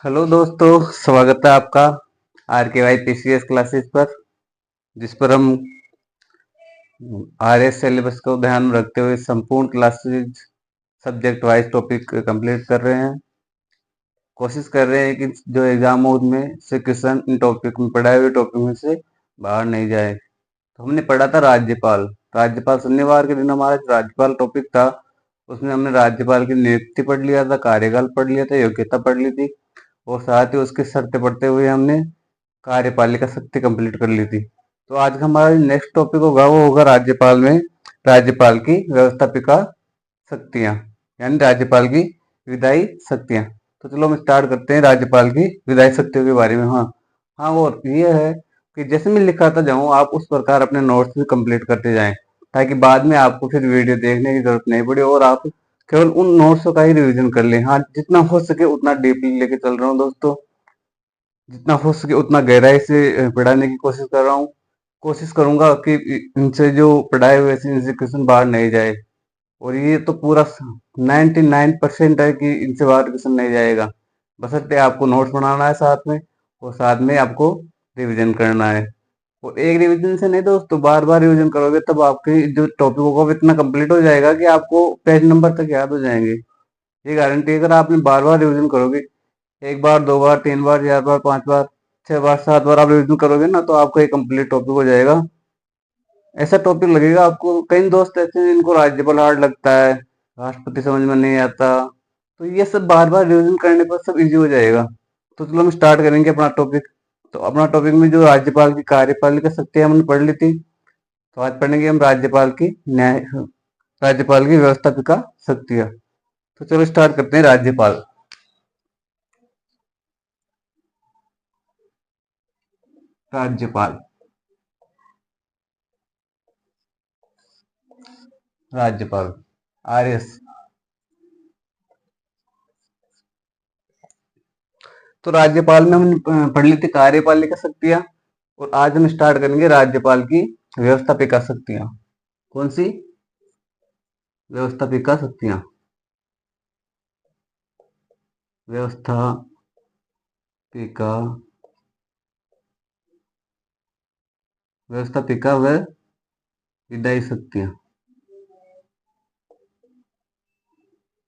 Hello दोस्तों, स्वागत है आपका आर के वाई पीसीएस क्लासेस पर, जिस पर हम आर एस सिलेबस को ध्यान में रखते हुए संपूर्ण classes subject wise topic complete कर रहे हैं। कोशिश कर रहे हैं कि जो एग्जाम हो उसमें से क्वेश्चन इन टॉपिक में पढ़ाए हुए टॉपिक में से बाहर नहीं जाए। तो हमने पढ़ा था राज्यपाल। राज्यपाल शनिवार के दिन हमारा जो राज्यपाल टॉपिक था उसमें हमने राज्यपाल की नियुक्ति पढ़ लिया था, कार्यकाल पढ़ लिया था, योग्यता पढ़ ली थी और साथ ही उसकी शर्तें पढ़ते हुए हमने कार्यपालिका शक्ति कंप्लीट कर ली थी। तो आज का हमारा नेक्स्ट टॉपिक होगा वो होगा राज्यपाल में राज्यपाल की व्यवस्थापिका शक्तियां, यानी राज्यपाल की विधायी शक्तियां। तो चलो हम स्टार्ट करते हैं राज्यपाल की विधायी शक्तियों के बारे में। हाँ हाँ, और ये है कि जैसे मैं लिखाता जाऊँ आप उस प्रकार अपने नोट्स भी कंप्लीट करते जाएं, ताकि बाद में आपको फिर वीडियो देखने की जरूरत नहीं पड़े और आप केवल उन नोट्स का ही रिवीजन कर लें। हाँ, जितना हो सके उतना डीपली लेके चल रहा हूँ दोस्तों, जितना हो सके उतना गहराई से पढ़ाने की कोशिश कर रहा हूँ। कोशिश करूंगा कि इनसे जो पढ़ाए हुए इनसे क्वेश्चन बाहर नहीं जाए, और ये तो पूरा 99% है कि इनसे बाहर क्वेश्चन नहीं जाएगा। बशर्ते आपको नोट्स बनाना है साथ में, और साथ में आपको रिवीजन करना है। और एक रिवीजन से नहीं दोस्तों, बार बार रिवीजन करोगे तब आपके जो टॉपिक होगा वो इतना कंप्लीट हो जाएगा कि आपको पेज नंबर तक याद हो जाएंगे। ये गारंटी। अगर आपने बार बार रिवीजन करोगे, एक बार, दो बार, तीन बार, चार बार, पांच बार, छह बार, सात बार आप रिवीजन करोगे ना, तो आपका एक कंप्लीट टॉपिक हो जाएगा। ऐसा टॉपिक लगेगा आपको। कई दोस्त ऐसे हैं जिनको राज्यपाल हार्ड लगता है, राष्ट्रपति समझ में नहीं आता, तो ये सब बार बार रिवीजन करने पर सब इजी हो जाएगा। तो चलो हम स्टार्ट करेंगे अपना टॉपिक। तो अपना टॉपिक में जो राज्यपाल की कार्यपालिका शक्तियां हमने पढ़ ली थी, तो आज पढ़ेंगे हम राज्यपाल की व्यवस्थापिका शक्तियां। तो चलो स्टार्ट करते हैं। राज्यपाल। राज्यपाल राज्यपाल आर एस। तो राज्यपाल में हमने पढ़ ली थी कार्यपालिका शक्तियां, और आज हम स्टार्ट करेंगे राज्यपाल की व्यवस्थापिका शक्तियां। कौन सी? व्यवस्थापिका शक्तियां। व्यवस्थापिका व्यवस्थापिका व विधायी शक्तियां।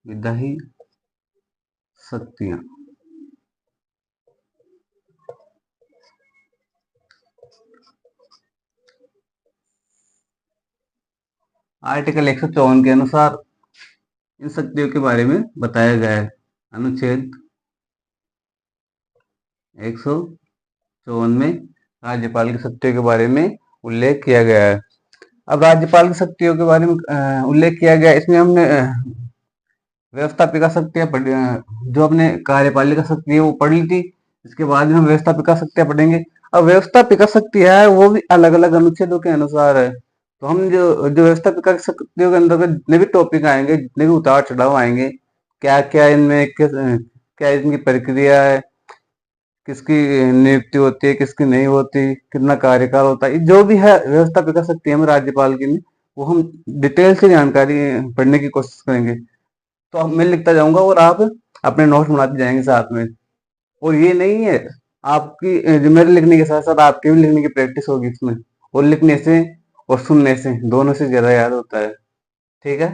विधायी शक्तियां। आर्टिकल 154 के अनुसार इन शक्तियों के बारे में बताया गया है। अनुच्छेद 154 में राज्यपाल की शक्तियों के बारे में उल्लेख किया गया है। अब राज्यपाल की शक्तियों के बारे में उल्लेख किया गया है। इसमें हमने व्यवस्थापिका शक्तियां पढ़ी, जो अपने कार्यपालिका शक्ति है वो पढ़ ली थी। इसके बाद में हम व्यवस्थापिका शक्तियां पढ़ेंगे। अब व्यवस्थापिका शक्ति है वो भी अलग अलग अनुच्छेदों के अनुसार है। तो हम जो जो व्यवस्थापिका शक्तियों के अंतर्गत जितने भी टॉपिक आएंगे, जितने भी उतार चढ़ाव आएंगे, क्या क्या इनमें क्या इनकी प्रक्रिया है, किसकी नियुक्ति होती है, किसकी नहीं होती, कितना कार्यकाल होता है, जो भी है व्यवस्थापिका शक्ति है राज्यपाल की में, वो हम डिटेल से जानकारी पढ़ने की कोशिश करेंगे। तो अब मैं लिखता जाऊंगा और आप अपने नोट्स बनाते जाएंगे साथ में। और ये नहीं है, आपकी जो मेरे लिखने के साथ साथ आपके भी लिखने की प्रैक्टिस होगी इसमें। और लिखने से और सुनने से दोनों से ज्यादा याद होता है। ठीक है,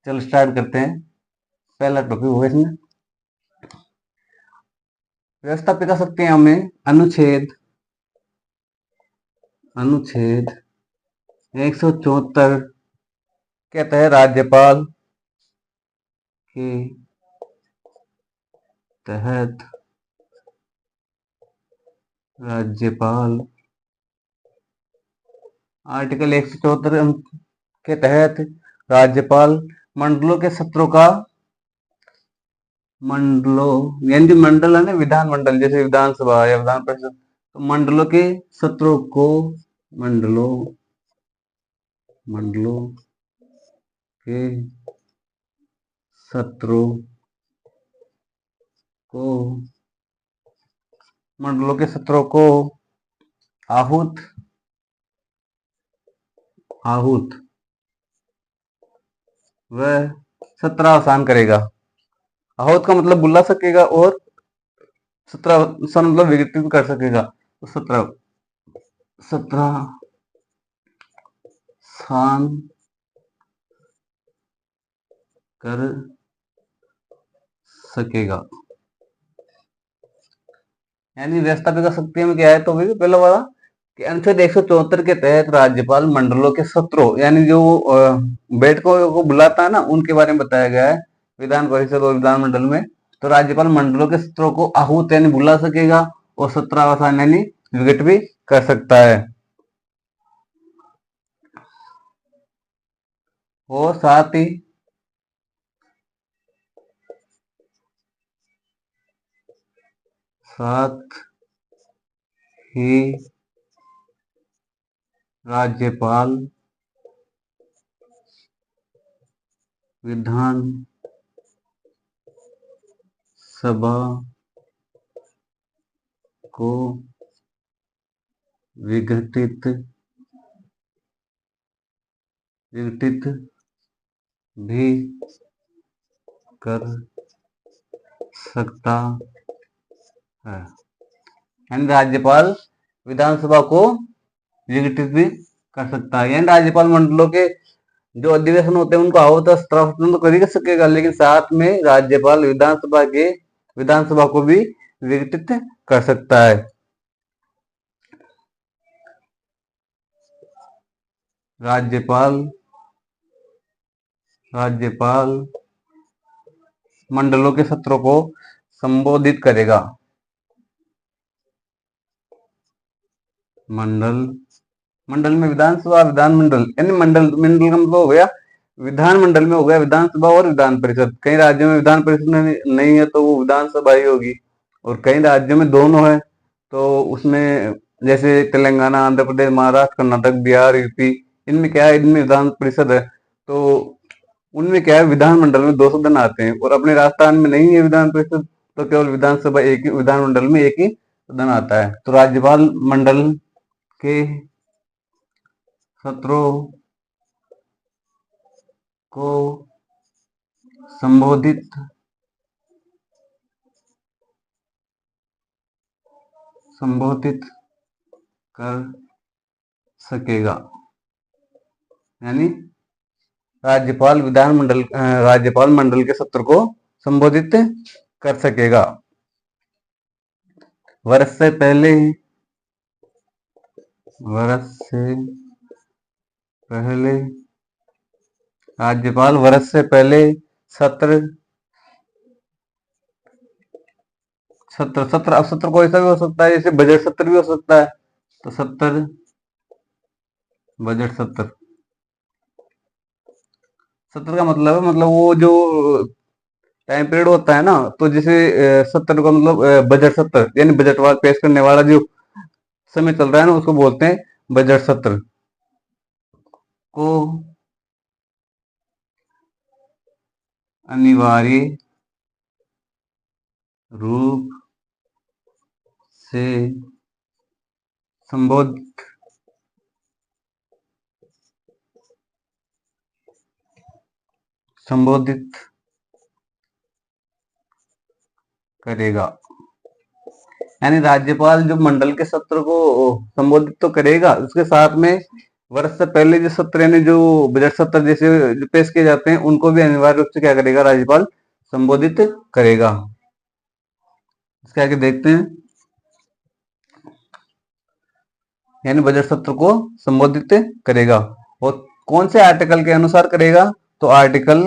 चलो स्टार्ट करते हैं। पहला टॉपिक होगा इसमें व्यवस्थापिका शक्तियां में अनुच्छेद अनुच्छेद 174 के तहत राज्यपाल के तहत राज्यपाल आर्टिकल 174 के तहत राज्यपाल मंडलों के सत्रों का मंडलों यानी जो मंडल है ना, विधान मंडल जैसे विधानसभा या विधान परिषद, तो मंडलों के सत्रों को मंडलों मंडलों के सत्रों को मंडलों के सत्रों को आहूत आहूत व सत्रावसान करेगा। आहूत का मतलब बुला सकेगा और 17 मतलब विघटित कर सकेगा। तो 17 स्थान कर सकेगा, यानी व्यवस्थापिका शक्ति में क्या है, तो भी पहला वाला कि अनुच्छेद 174 के तहत राज्यपाल मंडलों के सत्रों, यानी जो बैठकों को बुलाता है ना, उनके बारे में बताया गया है विधान परिषद और विधानमंडल में। तो राज्यपाल मंडलों के सत्रों को आहूत यानी बुला सकेगा और सत्रावसान यानी विघटित भी कर सकता है। और साथ ही राज्यपाल विधान सभा को विघटित भी कर सकता है, यानी राज्यपाल विधानसभा को विघटित भी कर सकता है। यानी राज्यपाल मंडलों के जो अधिवेशन होते हैं उनको आहूत तो कर ही सकेगा, लेकिन साथ में राज्यपाल विधानसभा को भी विघटित कर सकता है। राज्यपाल मंडलों के सत्रों को संबोधित करेगा। मंडल में विधानसभा, विधानमंडल, यानी मंडल का मतलब हो गया विधानमंडल में हो गया विधानसभा और विधान परिषद। कई राज्यों में विधान परिषद नहीं है तो वो विधानसभा ही होगी, और कई राज्यों में दोनों है तो उसमें जैसे तेलंगाना, आंध्र प्रदेश, महाराष्ट्र, कर्नाटक, बिहार, यूपी, इनमें क्या है, इनमें विधान परिषद है तो उनमें क्या है विधानमंडल में 2 सदन आते हैं, और अपने राजस्थान में नहीं है विधान परिषद तो केवल विधानसभा एक ही, विधानमंडल में एक ही सदन आता है। तो राज्यपाल मंडल के सत्रों को संबोधित कर सकेगा, यानी राज्यपाल मंडल के सत्र को संबोधित कर सकेगा। वर्ष से पहले राज्यपाल वर्ष से पहले सत्र अब सत्र कोई सा भी हो सकता है, जैसे बजट सत्र भी हो सकता है, तो बजट सत्र का मतलब है, मतलब वो जो टाइम पीरियड होता है ना, तो जैसे सत्र का मतलब बजट सत्र, यानी बजट पेश करने वाला जो समय चल रहा है ना, उसको बोलते हैं बजट सत्र। को अनिवार्य रूप से संबोधित करेगा, यानी राज्यपाल जो मंडल के सत्र को संबोधित तो करेगा, उसके साथ में वर्ष से पहले जो सत्र यानी जो बजट सत्र जैसे जो पेश किए जाते हैं उनको भी अनिवार्य रूप से क्या करेगा, राज्यपाल संबोधित करेगा। इसके आगे देखते हैं, यानी बजट सत्र को संबोधित करेगा, और कौन से आर्टिकल के अनुसार करेगा, तो आर्टिकल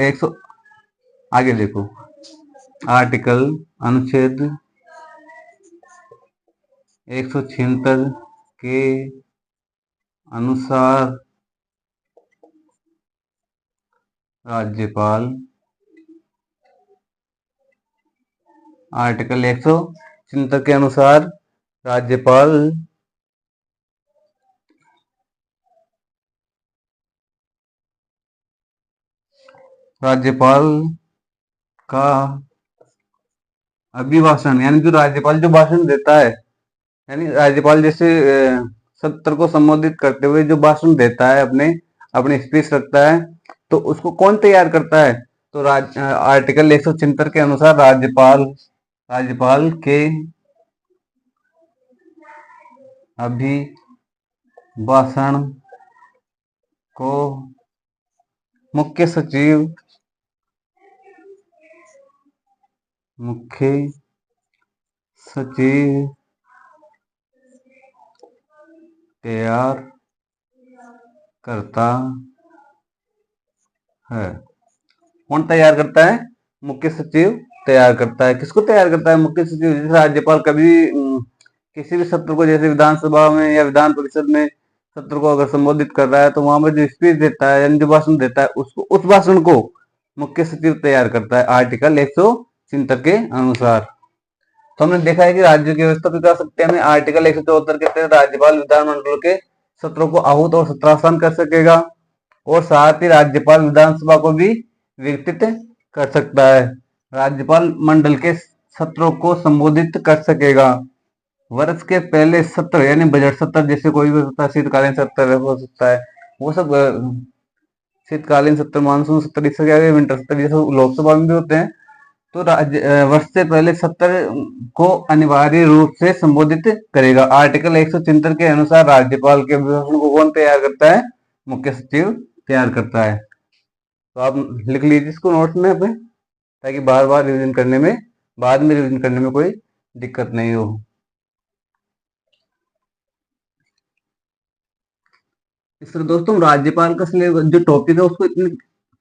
100, आगे देखो, आर्टिकल अनुच्छेद 176 के अनुसार राज्यपाल, आर्टिकल 176 के अनुसार राज्यपाल का अभिभाषण, यानी जो राज्यपाल जो भाषण देता है, यानी राज्यपाल जैसे सत्र को संबोधित करते हुए जो भाषण देता है, अपने स्पीच रखता है, तो उसको कौन तैयार करता है, तो तो आर्टिकल 176 के अनुसार राज्यपाल के अभिभाषण को मुख्य सचिव तैयार करता है। कौन तैयार करता है? मुख्य सचिव तैयार करता है। किसको तैयार करता है? मुख्य सचिव। जैसे राज्यपाल कभी किसी भी सत्र को, जैसे विधानसभा में या विधान परिषद में सत्र को अगर संबोधित कर रहा है, तो वहां पर जो स्पीच देता है यानी जो भाषण देता है, उसको, उस भाषण को मुख्य सचिव तैयार करता है आर्टिकल 176 के अनुसार। तो हमने देखा है कि राज्य की व्यवस्था पिता सत्या में आर्टिकल 174 के तहत राज्यपाल विधानमंडल के सत्रों को आहूत और सत्रासन कर सकेगा, और साथ ही राज्यपाल विधानसभा को भी विघटित कर सकता है। राज्यपाल मंडल के सत्रों को संबोधित कर सकेगा। वर्ष के पहले सत्र यानी बजट सत्र, जैसे कोई भी होता है, शीतकालीन सत्र हो सकता है, वो सब शीतकालीन सत्र, मानसून सत्र, इससे क्या है विंटर सत्र, जैसे लोकसभा में भी होते हैं। तो वर्ष से पहले सत्र को अनिवार्य रूप से संबोधित करेगा। आर्टिकल 176 के अनुसार राज्यपाल के अभिभाषण को कौन तैयार करता है? मुख्य सचिव तैयार करता है। तो आप लिख लीजिए इसको नोट्स में अपने, ताकि बार बार रिवीजन करने में, बाद में रिवीजन करने में कोई दिक्कत नहीं हो। इस तरह दोस्तों राज्यपाल का सिलेबस जो टॉपिक है उसको इतनी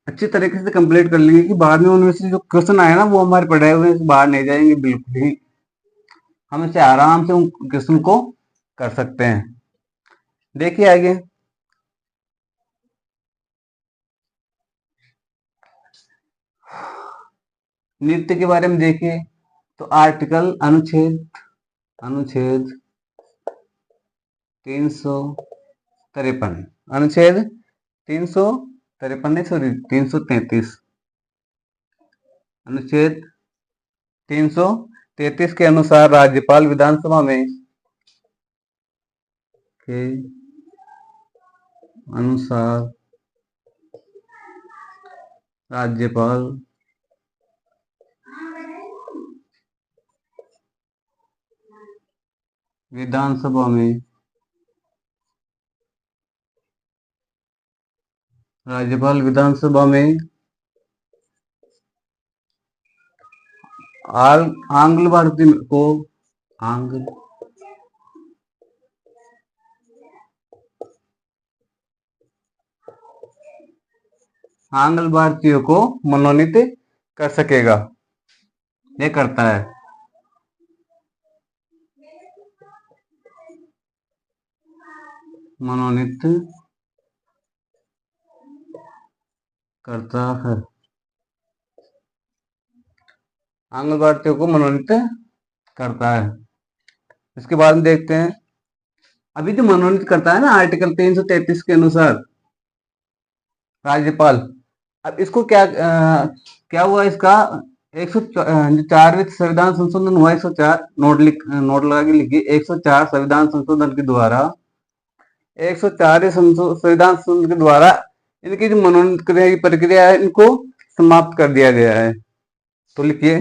अच्छी तरीके से कंप्लीट कर लेंगे कि बाद में उनमें से जो क्वेश्चन आए ना, वो हमारे पढ़ाए हुए बाहर नहीं जाएंगे बिल्कुल ही। हम इसे आराम से उन क्वेश्चन को कर सकते हैं। देखिए आगे, नृत्य के बारे में देखिए। तो आर्टिकल अनुच्छेद 353, अनुच्छेद 353 नहीं, सॉरी 333, अनुच्छेद 333 के अनुसार राज्यपाल विधानसभा में के अनुसार राज्यपाल विधानसभा में आंग्ल भारतीय को आंग्ल भारतीयों को मनोनीत कर सकेगा। ये करता है। मनोनीत करता है। आंग्ल भारतीयों को मनोनीत करता है। इसके बाद में देखते हैं, अभी जो मनोनीत करता है ना आर्टिकल 333 के अनुसार राज्यपाल, अब इसको क्या हुआ इसका 104वें संविधान संशोधन हुआ। 104 नोट लगा के लिखिए। 104 संविधान संशोधन के द्वारा 104 संविधान संशोधन के द्वारा इनकी जो मनोनीत करने की प्रक्रिया है, इनको समाप्त कर दिया गया है। तो लिखिए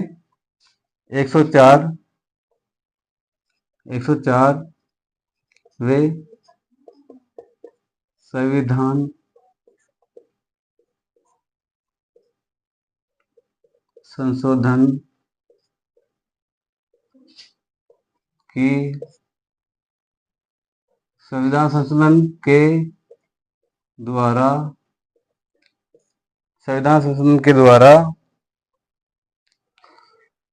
104 वे संविधान संशोधन के द्वारा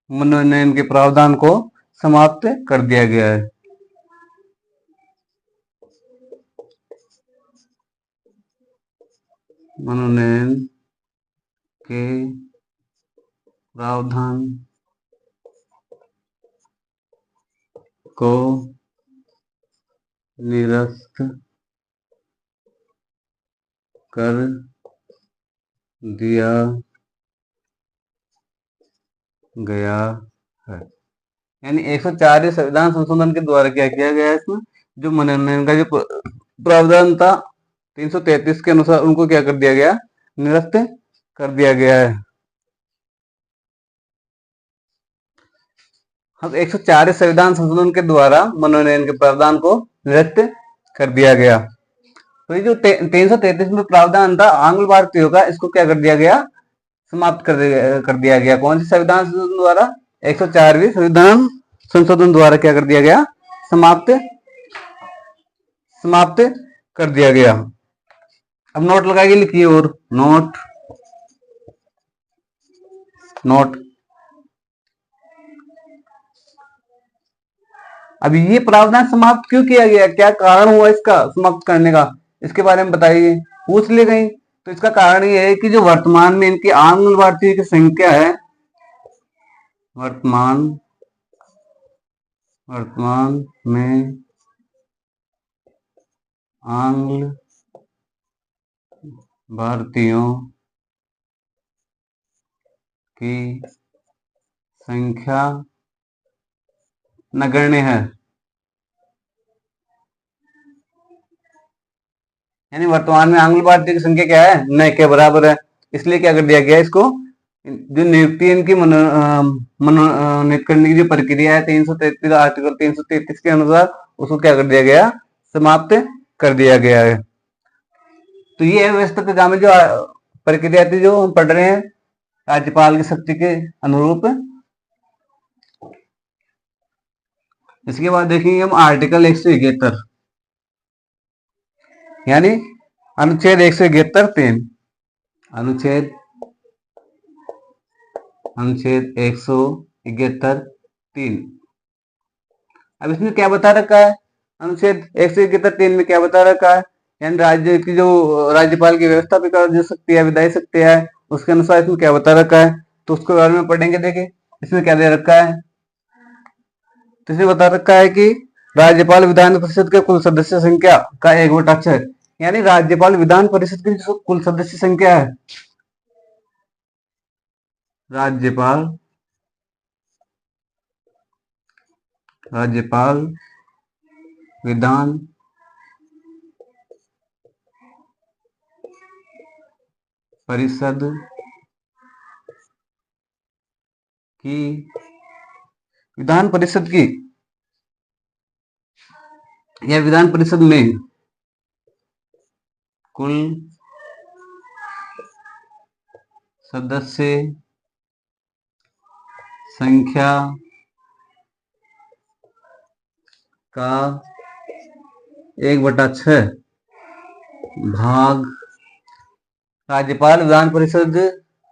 मनोनयन के प्रावधान को समाप्त कर दिया गया है। मनोनयन के प्रावधान को निरस्त कर दिया गया है। यानी 104 संविधान संशोधन के द्वारा क्या किया गया है, इसमें जो मनोनयन का जो प्रावधान था 333 के अनुसार, उनको क्या कर दिया गया? निरस्त कर दिया गया है। हम 104 संविधान संशोधन के द्वारा मनोनयन के प्रावधान को निरस्त कर दिया गया। तो ये जो 333 में प्रावधान था आंग्ल भारतीयों का, इसको क्या कर दिया गया, समाप्त कर दिया गया। कौन सी संविधान संशोधन द्वारा? 104वीं संविधान संशोधन द्वारा क्या कर दिया गया, समाप्त कर दिया गया। अब नोट लगाइए, लिखिए, और नोट अब ये प्रावधान समाप्त क्यों किया गया, क्या कारण हुआ इसका समाप्त करने का, इसके बारे में बताइए, पूछ ले गई। तो इसका कारण ये है कि जो वर्तमान में इनकी आंग्ल भारतीय की संख्या है, वर्तमान में आंग्ल भारतीयों की संख्या नगण्य है, यानी वर्तमान में आंग्ल भारतीय की संख्या क्या है, न के बराबर है। इसलिए क्या कर दिया गया, इसको जो नियुक्ति इनकी मनोनीत करने की जो प्रक्रिया है 333 आर्टिकल 333 के अनुसार, उसको क्या कर दिया गया, समाप्त कर दिया गया है। तो ये व्यवस्थित में जो प्रक्रिया थी जो हम पढ़ रहे हैं राज्यपाल की शक्ति के अनुरूप। इसके बाद देखेंगे हम आर्टिकल 171, यानी अनुच्छेद 171(3), अनुच्छेद 171(3). अब इसमें क्या बता रखा है, अनुच्छेद 171(3) में क्या बता रखा है, यानी राज्य की जो राज्यपाल की व्यवस्था भी कर जो सकती है, विधायी सकती है, उसके अनुसार इसमें क्या बता रखा है, तो उसके बारे में पढ़ेंगे। देखिए इसमें क्या दे रखा है, तो इसमें बता रखा है कि राज्यपाल विधान परिषद के कुल सदस्य संख्या का 1/6, यानी राज्यपाल विधान परिषद की जो कुल सदस्य संख्या है, राज्यपाल विधान परिषद की विधान परिषद में कुल सदस्य संख्या का 1/6 भाग राज्यपाल विधान परिषद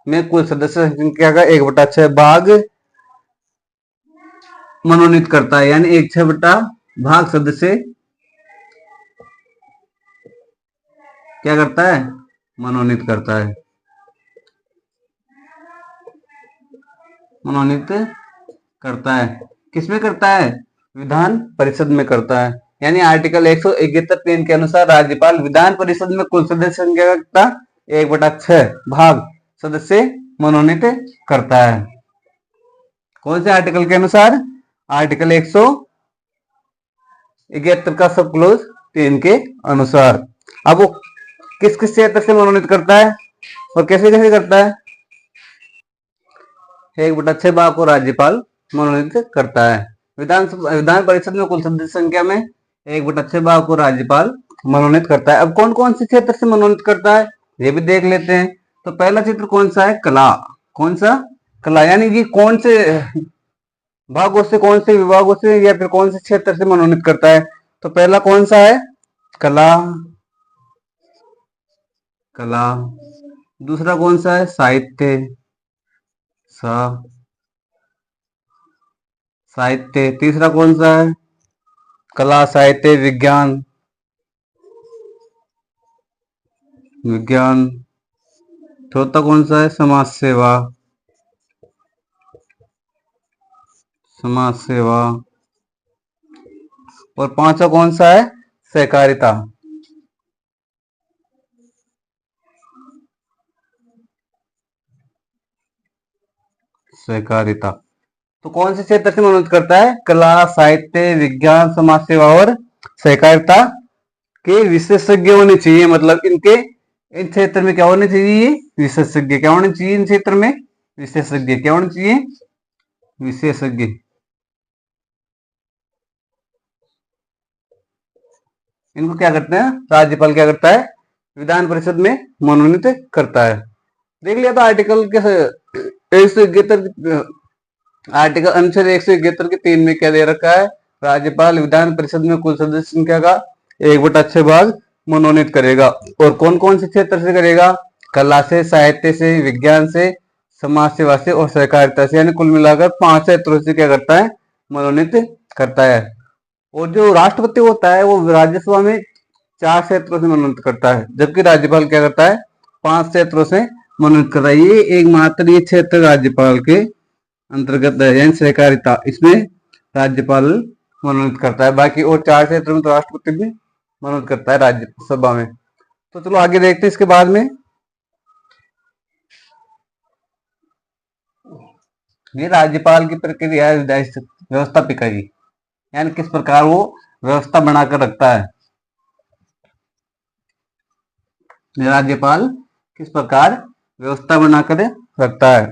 में कुल सदस्य संख्या का 1/6 भाग मनोनीत करता है, यानी 1/6 भाग सदस्य क्या करता है, मनोनीत करता है, किसमें करता है, विधान परिषद में करता है। यानी आर्टिकल 171(3) के अनुसार राज्यपाल विधान परिषद में कुल सदस्य संख्या का 1/6 भाग सदस्य मनोनीत करता है। कौन से आर्टिकल के अनुसार, आर्टिकल 171 का सब क्लोज 3 के अनुसार। अब वो किस किस क्षेत्र से मनोनीत करता है और कैसे कैसे करता है, 1/6 भाग को राज्यपाल मनोनीत करता है। विधान परिषद में कुल सदस्य संख्या में 1/6 भाग को राज्यपाल मनोनीत करता है। अब कौन कौन से क्षेत्र से मनोनीत करता है ये भी देख लेते हैं। तो पहला क्षेत्र कौन सा है, कला। कौन सा, कला, यानी कि कौन से भागों से, कौन से विभागों से या फिर कौन से क्षेत्र से मनोनीत करता है। तो पहला कौन सा है, कला। दूसरा कौन सा है, साहित्य। तीसरा कौन सा है, कला, साहित्य, विज्ञान। चौथा कौन सा है, समाज सेवा। और पांचवा कौन सा है, सहकारिता। तो कौन से क्षेत्र से मनोनीत करता है, कला, साहित्य, विज्ञान, समाज सेवा और सहकारिता के विशेषज्ञ होने चाहिए। मतलब इन क्षेत्र में क्या होने चाहिए, विशेषज्ञ। क्या होने चाहिए इन क्षेत्र में, विशेषज्ञ। क्या होने चाहिए, विशेषज्ञ। इनको क्या करते हैं, राज्यपाल क्या करता है, विधान परिषद में मनोनीत करता है। देख लिया था आर्टिकल के 171, आर्टिकल अनुच्छेद 171 के 3 में क्या दे रखा है, राज्यपाल विधान परिषद में कुल सदस्य संख्या का 1/6 मनोनीत करेगा। और कौन कौन से क्षेत्र से करेगा, कला से, साहित्य से, विज्ञान से, समाज सेवा से और सहकारिता से, यानी कुल मिलाकर 5 क्षेत्रों से क्या करता है, मनोनीत करता है। और जो राष्ट्रपति होता है वो राज्यसभा में 4 क्षेत्रों से मनोनीत करता है, जबकि राज्यपाल क्या करता है, 5 क्षेत्रों से मनोनीत करता है। ये एकमात्र ये क्षेत्र राज्यपाल के अंतर्गत है, यानी सहकारिता, इसमें राज्यपाल मनोनीत करता है। बाकी और 4 क्षेत्रों में तो राष्ट्रपति भी मनोनीत करता है राज्यसभा में। तो चलो आगे देखते हैं इसके बाद में। ये राज्यपाल की प्रक्रिया है व्यवस्थापिका की, यानी किस प्रकार वो व्यवस्था बनाकर रखता है। राज्यपाल किस प्रकार व्यवस्था बनाकर रखता है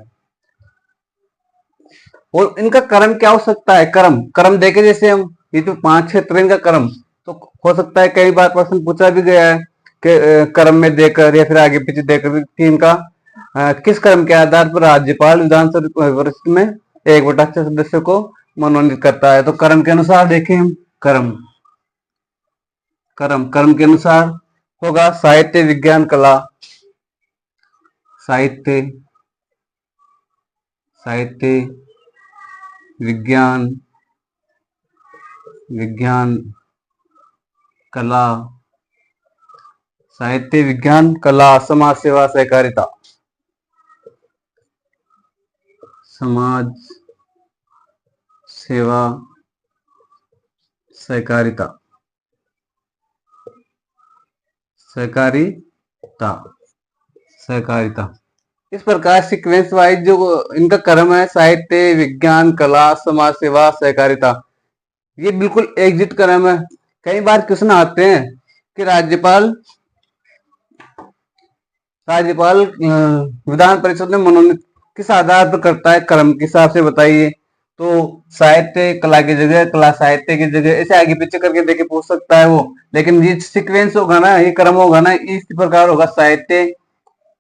और इनका क्रम क्या हो सकता है, क्रम क्रम देखे जैसे हम ये जो 5 क्षेत्र इनका क्रम, तो हो सकता है कई बार प्रश्न पूछा भी गया है कि क्रम में देकर या फिर आगे पीछे देकर कि इनका किस क्रम के आधार पर राज्यपाल विधानसभा वर्ष में 1/6 सदस्यों को मनोनीत करता है। तो क्रम के अनुसार देखें हम, क्रम क्रम क्रम के अनुसार होगा साहित्य, विज्ञान, कला, साहित्य, साहित्य, विज्ञान, विज्ञान, कला, साहित्य, विज्ञान, कला, समाज सेवा, सहकारिता, समाज सेवा, सहकारिता, सहकारिता, सहकारिता। इस प्रकार सीक्वेंस वाइज जो इनका क्रम है, साहित्य, विज्ञान, कला, समाज सेवा, सहकारिता, ये बिल्कुल एग्जिट क्रम है। कई बार क्वेश्चन आते हैं कि राज्यपाल राज्यपाल विधान परिषद में मनोनीत किस आधार पर करता है, क्रम के हिसाब से बताइए। तो साहित्य कला की जगह, कला साहित्य की जगह, ऐसे आगे पीछे करके देखे पूछ सकता है वो। लेकिन ये सीक्वेंस होगा ना, ये क्रम होगा ना, इस प्रकार होगा साहित्य,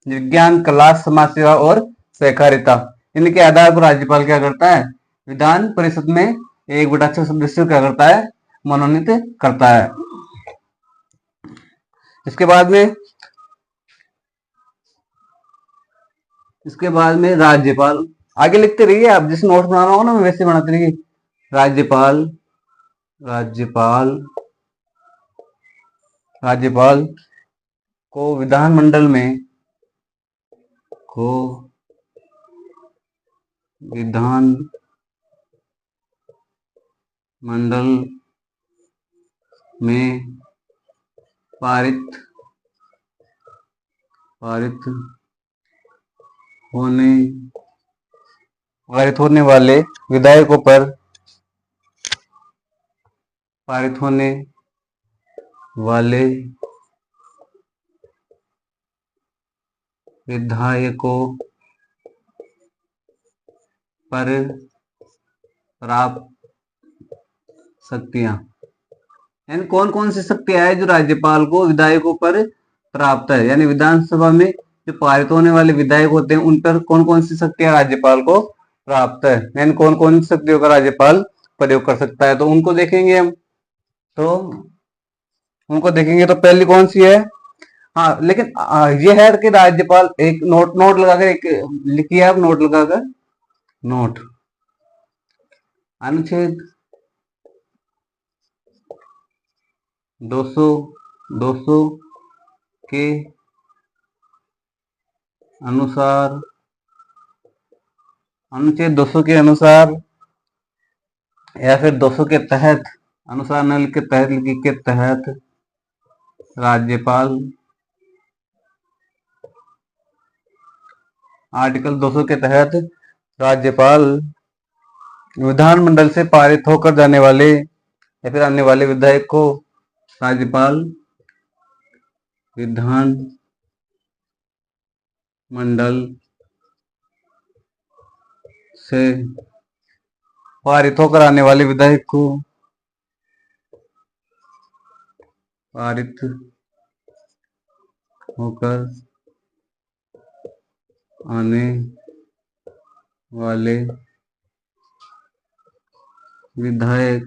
विज्ञान, कला, समाज सेवा और सहकारिता। इनके आधार पर राज्यपाल क्या करता है, विधान परिषद में 1/6 सदस्यों क्या करता है, मनोनीत करता है। इसके बाद में राज्यपाल, आगे लिखते रहिए आप, जिस नोट बनाना हो ना वैसे बनाते रहिए। राज्यपाल राज्यपाल राज्यपाल को विधानमंडल में को विधान मंडल में पारित होने वाले विधेयकों पर पारित होने वाले विधायकों पर प्राप्त शक्तियां, यानी कौन कौन सी शक्तियां है जो राज्यपाल को विधायकों पर प्राप्त है, यानी विधानसभा में जो पारित होने वाले विधायक होते हैं उन पर कौन कौन सी शक्तियां राज्यपाल को प्राप्त है, यानी कौन कौन सी शक्तियों का राज्यपाल प्रयोग कर सकता है। तो उनको देखेंगे हम, तो पहली कौन सी है, हाँ लेकिन ये है कि राज्यपाल, एक नोट नोट लगाकर, एक लिखिए आप नोट लगाकर, नोट अनुच्छेद 200 के अनुसार, अनुच्छेद 200 के अनुसार या फिर 200 के तहत, अनुसार न लिख के तहत लिखी, के तहत राज्यपाल, आर्टिकल 200 के तहत राज्यपाल विधानमंडल से पारित होकर जाने वाले या फिर आने वाले विधायक को राज्यपाल विधान मंडल से पारित होकर आने वाले विधायक को पारित होकर आने वाले विधायक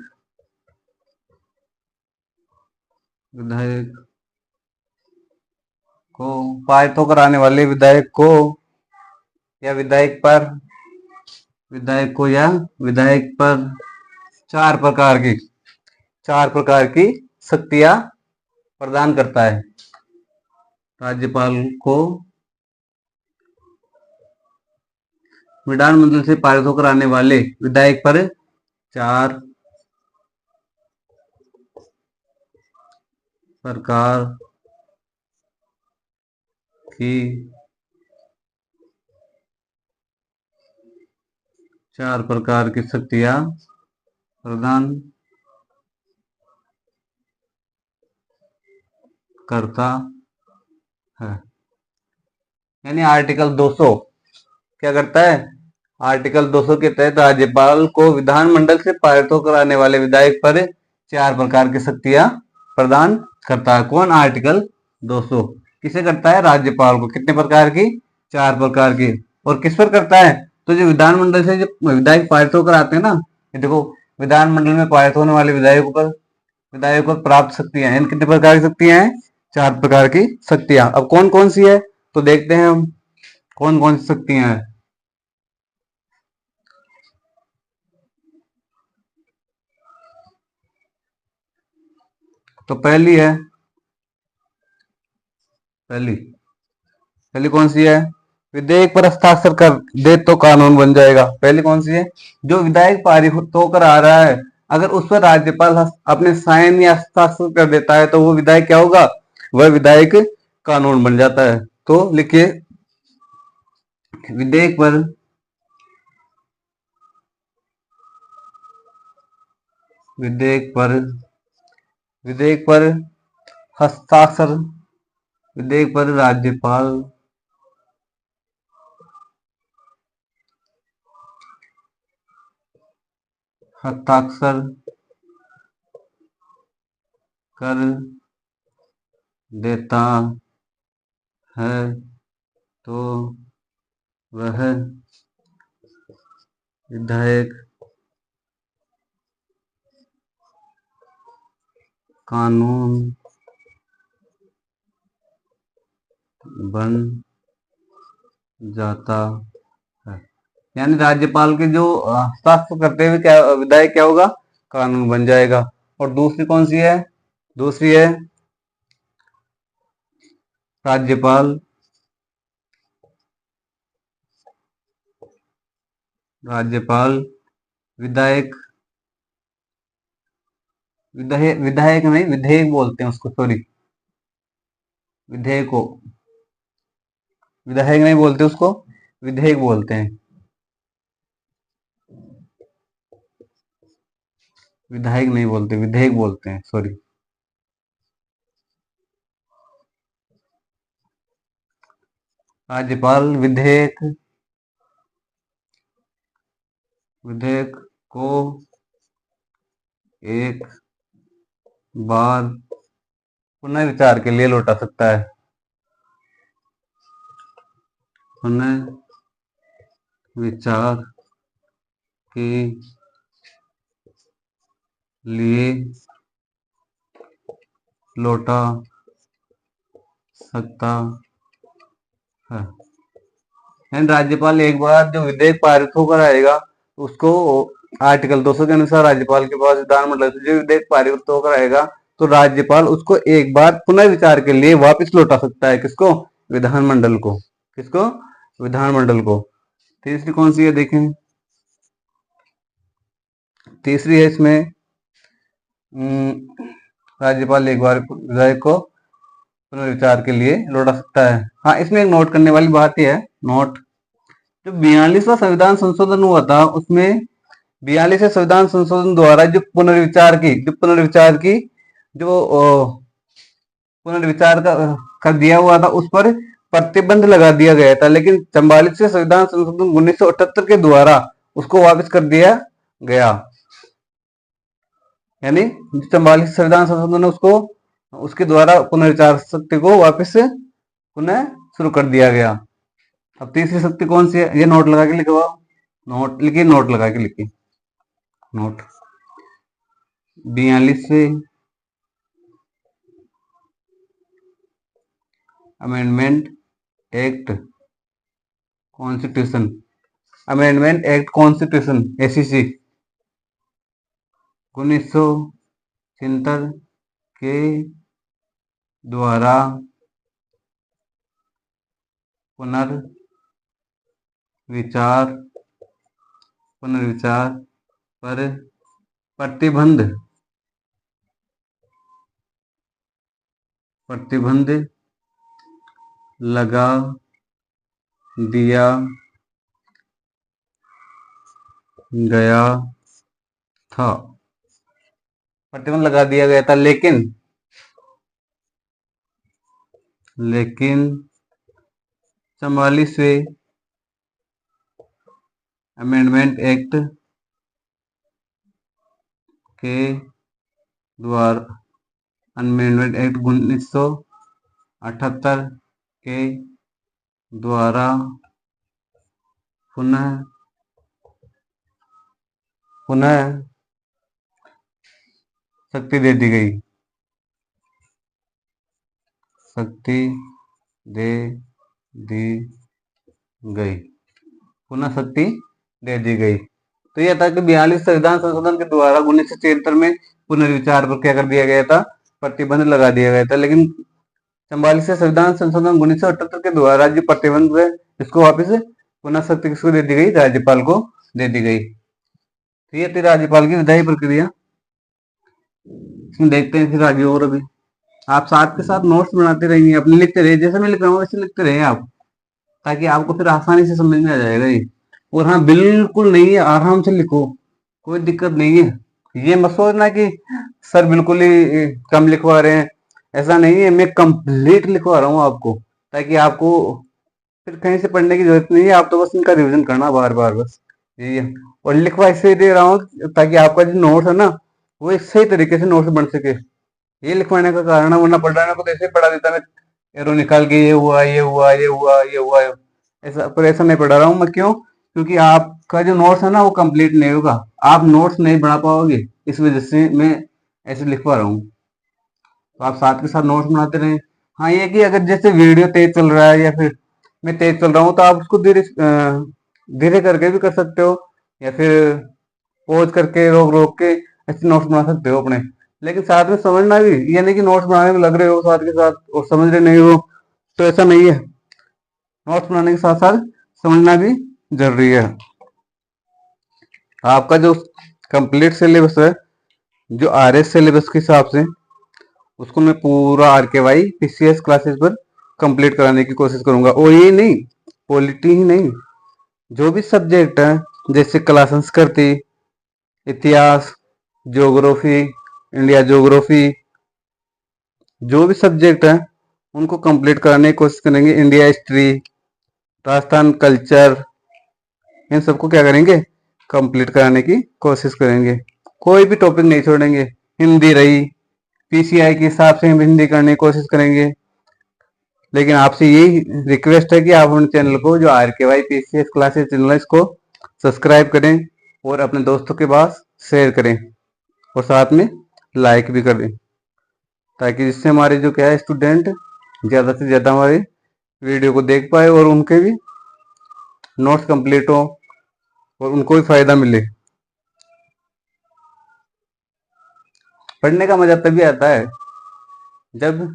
को पारित होकर आने वाले विधायक को या विधायक पर चार प्रकार की शक्तियां प्रदान करता है। राज्यपाल को विधानमंडल से पारित होकर आने वाले विधायक पर चार प्रकार की शक्तियां प्रदान करता है। यानी आर्टिकल 200 क्या करता है? आर्टिकल 200 के तहत राज्यपाल को विधानमंडल से पारित होकर आने वाले विधायक पर चार प्रकार की शक्तियां प्रदान करता है। कौन? आर्टिकल 200 किसे करता है? राज्यपाल को। कितने प्रकार की? चार प्रकार की। और किस पर करता है? तो जो विधानमंडल से जो विधायक पारित होकर आते हैं ना, ये देखो विधानमंडल में पारित होने वाले विधायकों पर प्राप्त शक्तियां हैं। कितने प्रकार की शक्तियां हैं? चार प्रकार की शक्तियां। अब कौन कौन सी है तो देखते हैं हम कौन कौन सी शक्तियां हैं। तो पहली कौन सी है? विधेयक पर हस्ताक्षर कर दे तो कानून बन जाएगा। पहली कौन सी है? जो विधायक पारित होकर आ रहा है, अगर उस पर राज्यपाल अपने साइन या हस्ताक्षर कर देता है तो वो विधायक क्या होगा? वह विधायक कानून बन जाता है। तो लिखिए, विधेयक पर हस्ताक्षर विधेयक पर राज्यपाल हस्ताक्षर कर देता है तो वह विधायक कानून बन जाता है। यानी राज्यपाल के जो हस्ताक्षर करते हुए क्या विधायक क्या होगा? कानून बन जाएगा। और दूसरी कौन सी है? दूसरी है राज्यपाल विधायक विधायक नहीं, विधेयक बोलते हैं उसको, सॉरी, विधेयक को विधायक नहीं बोलते, उसको विधेयक बोलते हैं। विधायक नहीं बोलते, विधेयक बोलते हैं, सॉरी। राज्यपाल विधेयक को एक बार पुनः विचार के लिए लौटा सकता है। पुनः विचार के लिए लौटा सकता है। यानी राज्यपाल एक बार जो विधेयक पारित होकर आएगा उसको आर्टिकल 200 के अनुसार राज्यपाल के पास विधानमंडल से जो विधेयक पारित होकर आएगा तो राज्यपाल उसको एक बार पुनः विचार के लिए वापस लौटा सकता है। किसको? विधानमंडल को। किसको? विधानमंडल को। तीसरी कौन सी है देखें? तीसरी है इसमें राज्यपाल एक बार विधायक को पुनर्विचार के लिए लौटा सकता है। हाँ, इसमें एक नोट करने वाली बात यह है, नोट, जो 42वां संविधान संशोधन हुआ था उसमें 42वें संविधान संशोधन द्वारा जो पुनर्विचार का कर दिया हुआ था उस पर प्रतिबंध लगा दिया गया था। लेकिन 44वें संविधान संशोधन 1978 के द्वारा उसको वापस कर दिया गया। यानी 44 संविधान संशोधन उसको उसके द्वारा पुनर्विचार शक्ति को वापस से पुनः शुरू कर दिया गया। अब तीसरी शक्ति कौन सी है, ये नोट लगा के लिखो, नोट लिखिए, नोट लगा के लिखिए, नोट 42वें amendment act constitution, amendment act constitution ACC 1976 के द्वारा पुनर्विचार पर प्रतिबंध लगा दिया गया था, प्रतिबंध लगा दिया गया था, लेकिन 44वें अमेंडमेंट एक्ट के द्वारा, अमेंडमेंट एक्ट 1978 के द्वारा पुनः शक्ति दे दी गई, पुनः शक्ति दे दी गई। तो यह था कि 42 संविधान संशोधन के द्वारा 1976 में पुनर्विचार पर क्या कर दिया गया था, प्रतिबंध लगा दिया गया था, लेकिन 44 संविधान संशोधन 1978 के द्वारा जो प्रतिबंध है इसको वापस पुनः शक्ति किसको दे दी गई, राज्यपाल को दे दी गई। तो ये थी राज्यपाल की विधायी प्रक्रिया। इसमें देखते हैं फिर आगे। और अभी आप साथ के साथ नोट्स बनाते रहिए, अपने लिखते रहिए, जैसे मैं लिख रहा हूँ वैसे लिखते रहिए आप, ताकि आपको फिर आसानी से समझ में आ जाएगा ये। और हाँ, बिल्कुल नहीं है, आराम से लिखो, कोई दिक्कत नहीं है। ये मत सोचना कि सर बिल्कुल ही कम लिखवा रहे हैं, ऐसा नहीं है, मैं कंप्लीट लिखवा रहा हूँ आपको, ताकि आपको फिर कहीं से पढ़ने की जरूरत नहीं है, आप तो बस इनका रिवीजन करना बार बार, बस यही है। और लिखवा इसलिए दे रहा हूँ ताकि आपका जो नोट्स है ना वो एक सही तरीके से नोट्स बन सके, ये लिखवाने का कारण है। वरना पढ़ाने को तो ऐसे पढ़ा देता मैं, एरो निकाल के ये हुआ ये हुआ ये हुआ ये हुआ, ऐसा, पर ऐसा नहीं पढ़ा रहा हूँ मैं। क्यों? क्योंकि आपका जो नोट्स है ना वो कंप्लीट नहीं होगा, आप नोट्स नहीं बना पाओगे, इस वजह से मैं ऐसे लिखवा रहा हूँ। तो आप साथ के साथ नोट्स बनाते रहें। हाँ, ये कि अगर जैसे वीडियो तेज चल रहा है या फिर मैं तेज चल रहा हूँ तो आप उसको धीरे धीरे करके भी कर सकते हो, या फिर पॉज करके रोक रोक के ऐसे नोट्स बना सकते हो अपने। लेकिन साथ में समझना भी, ये नहीं कि नोट्स बनाने में लग रहे हो साथ के साथ और समझ रहे नहीं हो, तो ऐसा नहीं है। नोट्स बनाने के साथ साथ समझना भी जरूरी है। आपका जो कंप्लीट सिलेबस है, जो RS सिलेबस के हिसाब से, उसको मैं पूरा RKY PCS क्लासेस पर कंप्लीट कराने की कोशिश करूंगा। और ये नहीं, पॉलिटी ही नहीं, जो भी सब्जेक्ट है जैसे कला संस्कृति, इतिहास, ज्योग्राफी, इंडिया ज्योग्राफी, जो भी सब्जेक्ट है उनको कंप्लीट कराने की कोशिश करेंगे। इंडिया हिस्ट्री, राजस्थान कल्चर, इन सबको क्या करेंगे, कंप्लीट कराने की कोशिश करेंगे। कोई भी टॉपिक नहीं छोड़ेंगे। हिंदी रही, PCI के हिसाब से हम हिंदी करने की कोशिश करेंगे। लेकिन आपसे यही रिक्वेस्ट है कि आप अपने चैनल को, जो RKY PCS क्लासेस चैनल है, इसको सब्सक्राइब करें और अपने दोस्तों के पास शेयर करें और साथ में लाइक भी करें, ताकि जिससे हमारे जो क्या है स्टूडेंट ज़्यादा से ज़्यादा हमारे वीडियो को देख पाए और उनके भी नोट्स कंप्लीट हो और उनको भी फायदा मिले। पढ़ने का मजा तभी आता है जब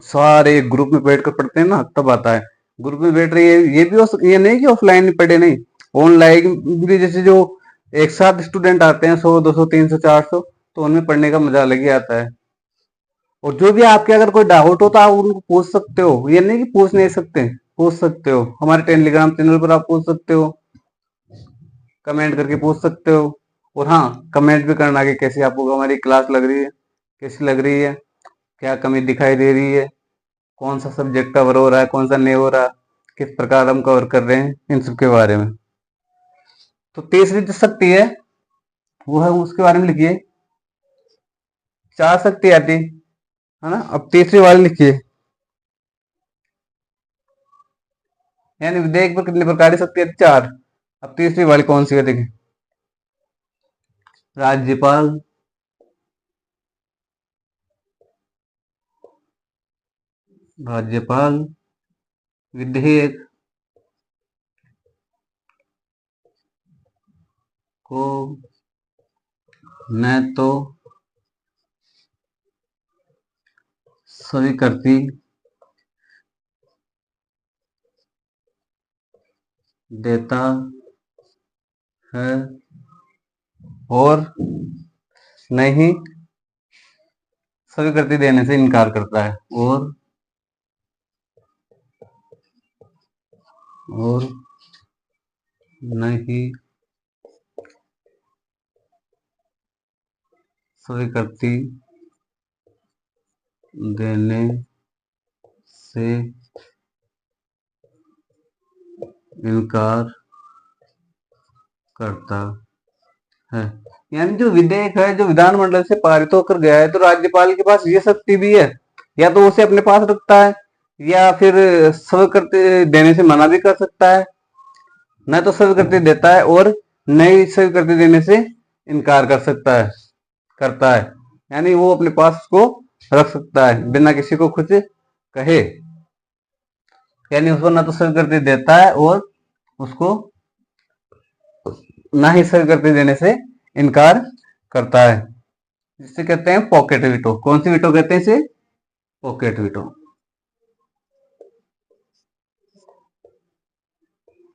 सारे एक ग्रुप में बैठ कर पढ़ते हैं ना, तब आता है। ग्रुप में बैठ रही है, ये भी ये नहीं कि ऑफलाइन पढ़े नहीं, ऑनलाइन भी, जैसे जो एक साथ स्टूडेंट आते हैं 100 200 300 400, तो उनमें पढ़ने का मजा अलग ही आता है। और जो भी आपके अगर कोई डाउट हो तो आप उनको पूछ सकते हो, ये नहीं कि पूछ नहीं सकते, पूछ सकते हो। हमारे टेलीग्राम चैनल पर आप पूछ सकते हो, कमेंट करके पूछ सकते हो। और हाँ, कमेंट भी करना कि कैसी आपको हमारी क्लास लग रही है, कैसी लग रही है, क्या कमी दिखाई दे रही है, कौन सा सब्जेक्ट कवर हो रहा है, कौन सा नहीं हो रहा, किस प्रकार हम कवर कर रहे हैं, इन सब के बारे में। तो तीसरी जो शक्ति है वो है, उसके बारे में लिखिए। 4 शक्ति आती, है ना। अब तीसरी वाली लिखिए, यानी विधेयक पर कितनी प्रकार की शक्ति है? 4। अब तीसरी वाली कौन सी है देखिए, राज्यपाल राज्यपाल विधेयक को न तो स्वीकृति देता है और नहीं स्वीकृति देने से इनकार करता है, और नहीं स्वीकृति देने से इनकार करता है। यानी जो विधेयक है, जो विधानमंडल से पारित होकर गया है, तो राज्यपाल के पास ये शक्ति भी है, या तो उसे अपने पास रखता है या फिर स्वीकृति देने से मना भी कर सकता है। न तो स्वीकृति देता है और नई स्वीकृति देने से इनकार करता है। यानी वो अपने पास उसको रख सकता है बिना किसी को कुछ कहे। यानी उसको न तो स्वीकृति देता है और उसको ना ही स्वीकृति देने से इनकार करता है, जिसे कहते हैं पॉकेट वीटो। कौन सी वीटो कहते हैं इसे? Pocket veto.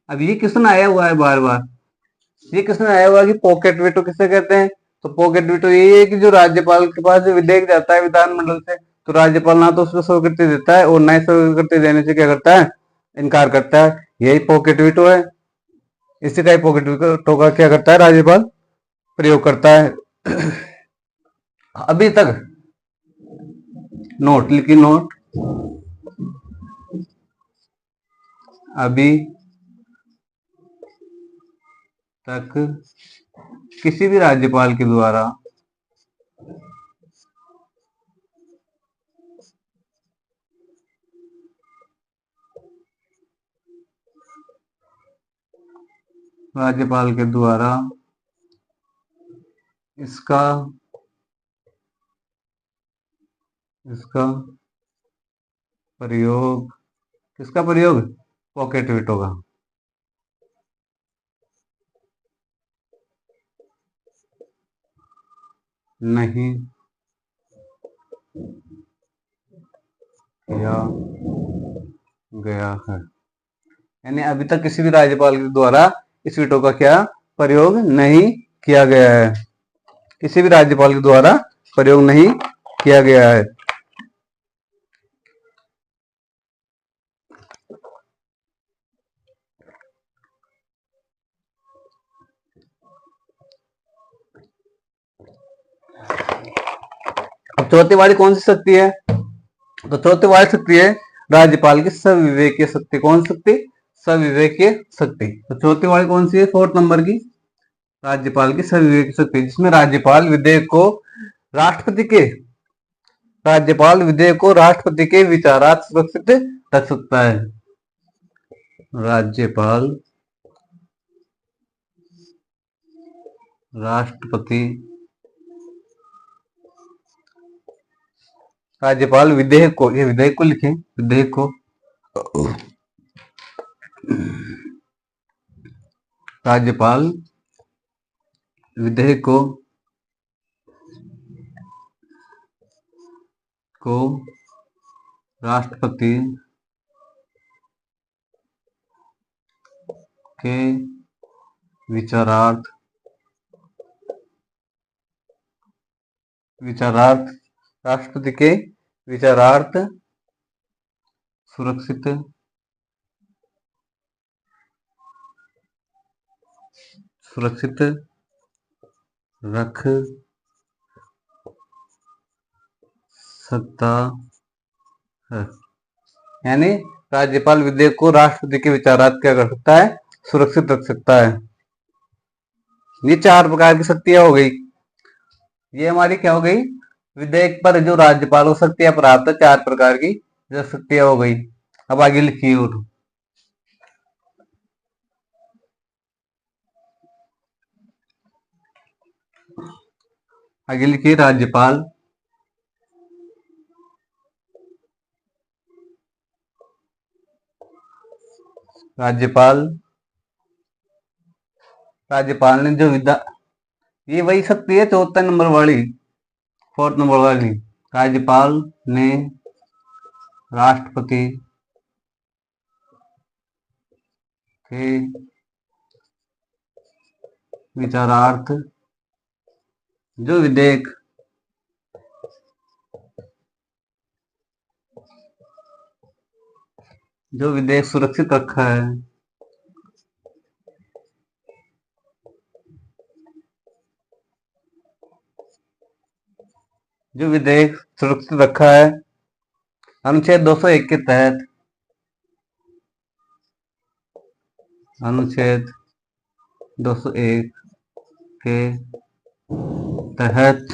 अब ये क्वेश्चन आया हुआ है बार बार, ये क्वेश्चन आया हुआ है कि पॉकेट वीटो किसे कहते हैं। तो पॉकेट वीटो ये है कि जो राज्यपाल के पास जो विधेयक जाता है विधानमंडल से, तो राज्यपाल ना तो उसको स्वीकृति देता है और ना ही स्वीकृति देने से क्या करता है? इनकार करता है। यही पॉकेट वीटो है। इसी का ही पॉकेट वीटो का क्या करता है? राज्यपाल प्रयोग करता है। अभी तक नोट लिखिए, नोट। अभी तक किसी भी राज्यपाल के द्वारा इसका प्रयोग, किसका प्रयोग? पॉकेट वीटो का नहीं किया गया है। यानी अभी तक किसी भी राज्यपाल के द्वारा इस वीटो का क्या प्रयोग नहीं किया गया है? किसी भी राज्यपाल के द्वारा प्रयोग नहीं किया गया है। अब चौथी वाली कौन सी शक्ति है? तो चौथी वाली शक्ति है राज्यपाल की सविवेकीय शक्ति। कौन शक्ति? सविवेकीय शक्ति। तो चौथी वाली कौन सी है? 4 नंबर की, राज्यपाल की सविवेकीय शक्ति, जिसमें राज्यपाल विधेयक को राष्ट्रपति के विचारार्थ सुरक्षित रख सकता है। राज्यपाल विधेयक को, ये विधेयक को लिखें, विधेयक को राज्यपाल विधेयक को राष्ट्रपति के विचारार्थ राष्ट्रपति के विचारार्थ सुरक्षित रख सकता है। यानी राज्यपाल विधेयक को राष्ट्रपति के विचारार्थ क्या कर सकता है? सुरक्षित रख सकता है। ये 4 प्रकार की शक्तियां हो गई। ये हमारी क्या हो गई? विधेयक पर जो राज्यपाल को शक्तियां प्राप्त है, 4 प्रकार की जो शक्तियां हो गई। अब आगे लिखिए और आगे लिखिए राज्यपाल राज्यपाल राज्यपाल ने जो विधा ये वही शक्ति है 4 नंबर वाली, 4 नंबर वाली। राज्यपाल ने राष्ट्रपति के विचारार्थ जो विधेयक सुरक्षित रखा है, जो विधेयक सुरक्षित रखा है अनुच्छेद 201 के तहत, अनुच्छेद 201 के तहत,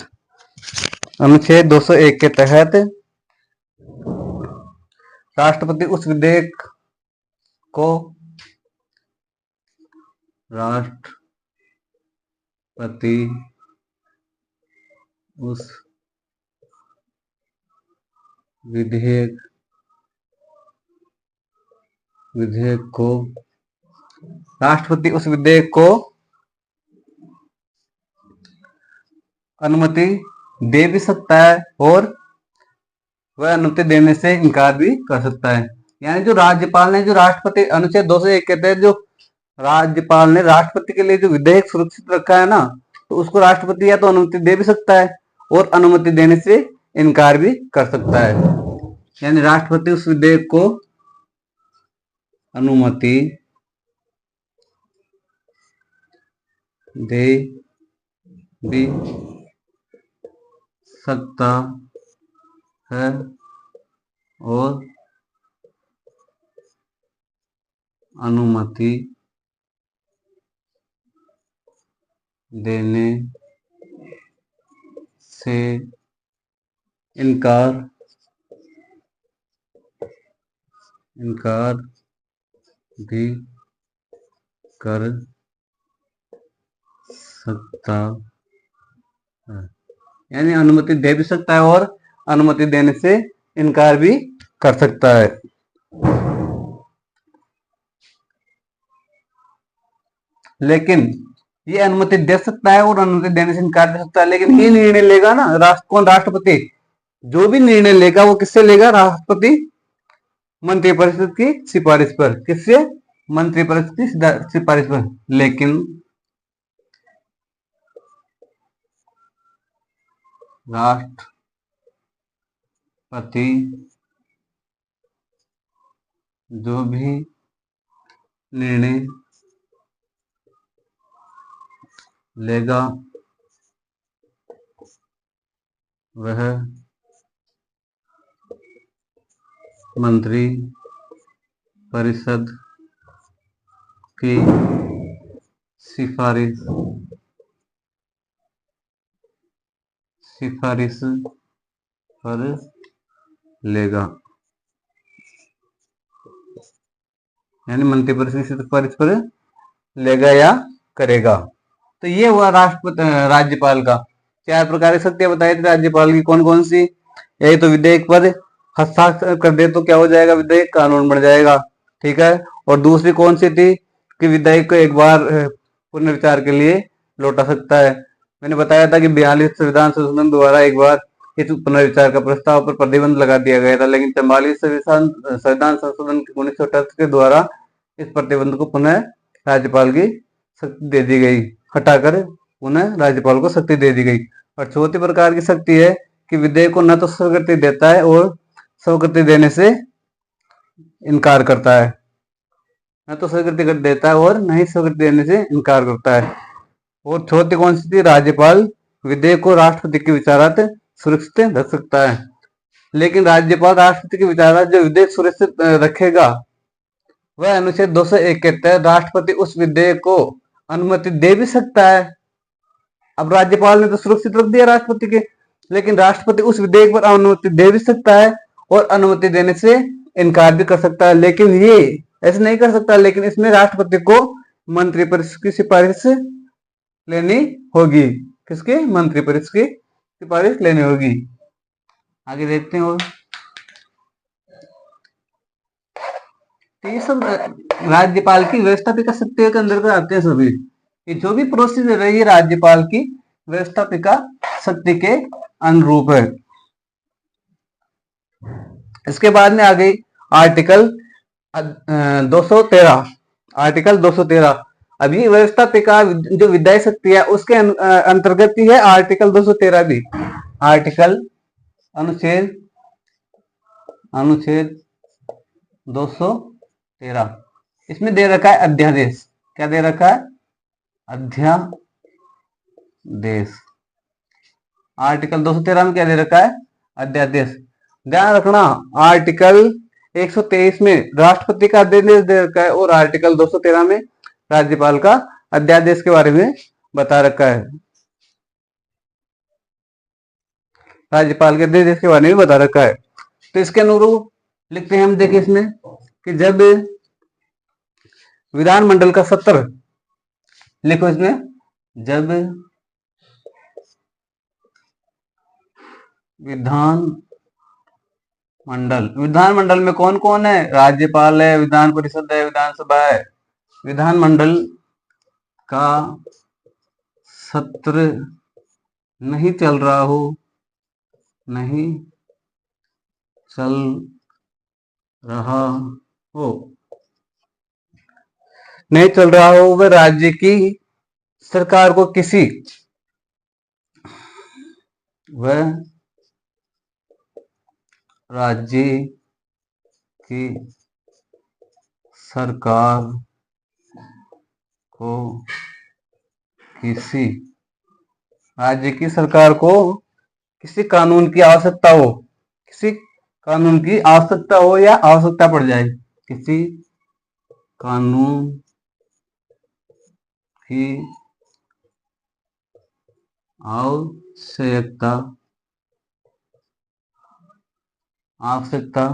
अनुच्छेद 201 के तहत राष्ट्रपति उस विधेयक को राष्ट्रपति उस विधेयक को राष्ट्रपति उस विधेयक को अनुमति दे भी सकता है और वह अनुमति देने से इनकार भी कर सकता है। यानी जो राज्यपाल ने जो राष्ट्रपति अनुच्छेद 201 के तहत जो राज्यपाल ने राष्ट्रपति के लिए जो विधेयक सुरक्षित रखा है ना, तो उसको राष्ट्रपति या तो अनुमति दे भी सकता है और अनुमति देने से इनकार भी कर सकता है। यानी राष्ट्रपति उस विधेयक को अनुमति दे भी सकता है और अनुमति देने से इनकार भी कर सकता है। यानी अनुमति दे भी सकता है और अनुमति देने से इनकार भी कर सकता है। लेकिन ये अनुमति दे सकता है और अनुमति देने से इनकार कर सकता है, लेकिन ये निर्णय लेगा ना कौन? राष्ट्रपति। जो भी निर्णय लेगा वो किससे लेगा? राष्ट्रपति मंत्रिपरिषद की सिफारिश पर। किससे? मंत्रिपरिषद की सिफारिश पर। लेकिन राष्ट्रपति जो भी निर्णय लेगा वह मंत्री परिषद की सिफारिश पर लेगा। यानी मंत्रिपरिषद की सिफारिश पर लेगा या करेगा। तो ये हुआ राष्ट्रपति राज्यपाल का। 4 प्रकार की शक्तियां बताई थी राज्यपाल की, कौन कौन सी? यही तो विधेयक पर हस्ताक्षर कर दे तो क्या हो जाएगा? विधेयक कानून बन जाएगा। ठीक है। और दूसरी कौन सी थी कि विधेयक को एक बार पुनर्विचार के लिए लौटा सकता है। मैंने बताया था कि 42 संविधान संशोधन द्वारा एक बार इस पुनर्विचार का प्रस्ताव पर प्रतिबंध लगा दिया गया था, लेकिन 44 संविधान संशोधन 1978 के द्वारा इस प्रतिबंध को पुनः राज्यपाल की शक्ति दे दी गई, हटाकर पुनः राज्यपाल को शक्ति दे दी गई। और चौथी प्रकार की शक्ति है कि विधेयक को न तो स्वीकृति देता है और स्वीकृति देने से इनकार करता है, न तो स्वीकृति देता है और न ही स्वीकृति देने से इनकार करता है। और चौथी कौन सी थी? राज्यपाल विधेयक को राष्ट्रपति के विचारार्थ सुरक्षित रख सकता है। लेकिन राज्यपाल राष्ट्रपति के विचारार्थ जो विधेयक सुरक्षित रखेगा वह अनुच्छेद 201 के तहत राष्ट्रपति उस विधेयक को अनुमति दे भी सकता है। अब राज्यपाल ने तो सुरक्षित रख दिया राष्ट्रपति के, लेकिन राष्ट्रपति उस विधेयक पर अनुमति दे भी सकता है और अनुमति देने से इनकार भी कर सकता है, लेकिन ये ऐसे नहीं कर सकता। लेकिन इसमें राष्ट्रपति को मंत्रिपरिषद की सिफारिश लेनी होगी। किसकी? मंत्रिपरिषद की सिफारिश लेनी होगी। आगे देखते हैं। और ये सब राज्यपाल की व्यवस्थापिका शक्तियों के अंदर आते हैं सभी। ये जो भी प्रोसीजर है ये राज्यपाल की व्यवस्थापिका शक्ति के अनुरूप है। इसके बाद में आ गई आर्टिकल 213। आर्टिकल 213 अभी व्यवस्थापिका जो विधायी शक्ति है उसके अंतर्गत ही है आर्टिकल 213 भी। आर्टिकल अनुच्छेद 213 इसमें दे रखा है अध्यादेश। क्या दे रखा है? अध्यादेश। आर्टिकल 213 में क्या दे रखा है? अध्यादेश। ध्यान रखना, आर्टिकल 123 में राष्ट्रपति का अध्यादेश दे रखा है और आर्टिकल 213 में राज्यपाल का अध्यादेश के बारे में बता रखा है। राज्यपाल के अध्यादेश के बारे में बता रखा है। तो इसके अनुरूप लिखते हैं हम। देखिए इसमें कि जब विधानमंडल का सत्र, लिखो इसमें, जब विधानमंडल में कौन कौन है? राज्यपाल है, विधान परिषद है, विधानसभा है। विधानमंडल का सत्र नहीं चल रहा हो वह राज्य की सरकार को किसी राज्य की सरकार किसी कानून की आवश्यकता हो या आवश्यकता पड़ जाए, किसी कानून की आवश्यकता